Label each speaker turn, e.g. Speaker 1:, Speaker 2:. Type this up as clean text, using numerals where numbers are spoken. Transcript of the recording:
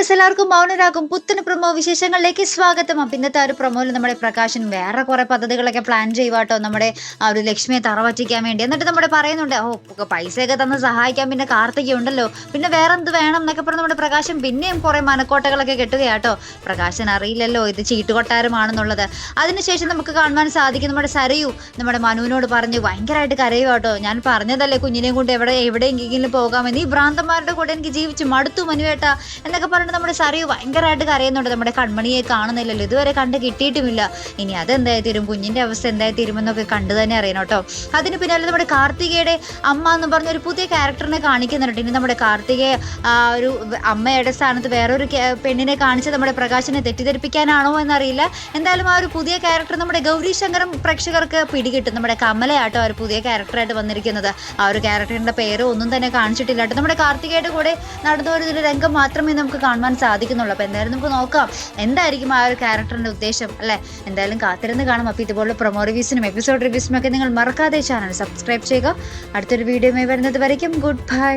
Speaker 1: Viewers എല്ലാവർക്കും മൗനരാഗം പുത്തൻ promo വിശേഷങ്ങളിലേക്ക് സ്വാഗതം. അപ്പം ഇന്നത്തെ ഒരു പ്രൊമോയിൽ നമ്മുടെ പ്രകാശൻ വേറെ കുറെ പദ്ധതികളൊക്കെ പ്ലാൻ ചെയ്യുവാട്ടോ, നമ്മുടെ ആ ഒരു ലക്ഷ്മിയെ തറവറ്റിക്കാൻ വേണ്ടി. എന്നിട്ട് നമ്മുടെ പറയുന്നുണ്ട്, പൈസയൊക്കെ തന്ന് സഹായിക്കാൻ പിന്നെ കാർത്തിക ഉണ്ടല്ലോ, പിന്നെ വേറെ എന്ത് വേണം എന്നൊക്കെ പറഞ്ഞ് നമ്മുടെ പ്രകാശൻ പിന്നെയും കുറെ മനക്കോട്ടകളൊക്കെ കെട്ടുകയാട്ടോ. പ്രകാശൻ അറിയില്ലല്ലോ ഇത് ചീട്ടുകൊട്ടാരമാണെന്നുള്ളത്. അതിനുശേഷം നമുക്ക് കാണുവാൻ സാധിക്കും നമ്മുടെ സരയു നമ്മുടെ മനുവിനോട് പറഞ്ഞ് ഭയങ്കരമായിട്ട് കരയുവാട്ടോ. ഞാൻ പറഞ്ഞതല്ലേ കുഞ്ഞിനെയും കൊണ്ട് എവിടെയെങ്കിലും പോകാമെന്ന്, ഈ ഭ്രാന്തന്മാരുടെ കൂടെ എനിക്ക് ജീവിച്ച് മടുത്തു മനുവേട്ട എന്നൊക്കെ പറഞ്ഞിട്ട് നമ്മുടെ സരയു ഭയങ്കരമായിട്ട് കരയുന്നുണ്ട്. നമ്മുടെ കൺമണിയെ കാണുന്നില്ലല്ലോ, ഇതുവരെ കണ്ട് കിട്ടിയിട്ടുമില്ല, ഇനി അതെന്തായി തീരും, കുഞ്ഞിന്റെ അവസ്ഥ എന്തായി തീരുമെന്നൊക്കെ കണ്ടു തന്നെ അറിയണം കേട്ടോ. അതിന് പിന്നാലെ നമ്മുടെ കാർത്തികയുടെ അമ്മ എന്ന് പറഞ്ഞ ഒരു പുതിയ ക്യാരക്ടറിനെ കാണിക്കുന്നുണ്ട്. ഇനി നമ്മുടെ കാർത്തികയെ ഒരു അമ്മയുടെ സ്ഥാനത്ത് വേറൊരു പെണ്ണിനെ കാണിച്ച് നമ്മുടെ പ്രകാശനെ തെറ്റിദ്ധരിപ്പിക്കാനാണോ എന്നറിയില്ല. എന്തായാലും ആ ഒരു പുതിയ ക്യാരക്ടർ നമ്മുടെ ഗൗരി ശങ്കരം പ്രേക്ഷകർക്ക് പിടികിട്ടും. നമ്മുടെ കമലയാട്ടോ ആ ഒരു പുതിയ ക്യാരക്ടറായിട്ട് വന്നിരിക്കുന്നത്. ആ ഒരു ക്യാരക്ടറിന്റെ പേരോ ഒന്നും തന്നെ കാണിച്ചിട്ടില്ല കേട്ടോ. നമ്മുടെ കാർത്തികയുടെ കൂടെ നടന്ന ഒരു രംഗം മാത്രമേ നമുക്ക് കാണുവാൻ സാധിക്കുന്നുള്ളൂ. അപ്പോൾ എന്തായാലും നമുക്ക് നോക്കാം എന്തായിരിക്കും ആ ഒരു ക്യാരക്ടറിന്റെ ഉദ്ദേശം അല്ലേ. എന്തായാലും കാത്തിരുന്ന് കാണാം. അപ്പോൾ ഇതുപോലെ പ്രൊമോ റിവ്യൂസിനും എപ്പിസോഡ് റിവ്യൂസിനും ഒക്കെ നിങ്ങൾ മറക്കാതെ ചാനൽ സബ്സ്ക്രൈബ് ചെയ്യുക. അടുത്തൊരു വീഡിയോയുമായി വരുന്നത് വരയ്ക്കും ഗുഡ് ബൈ.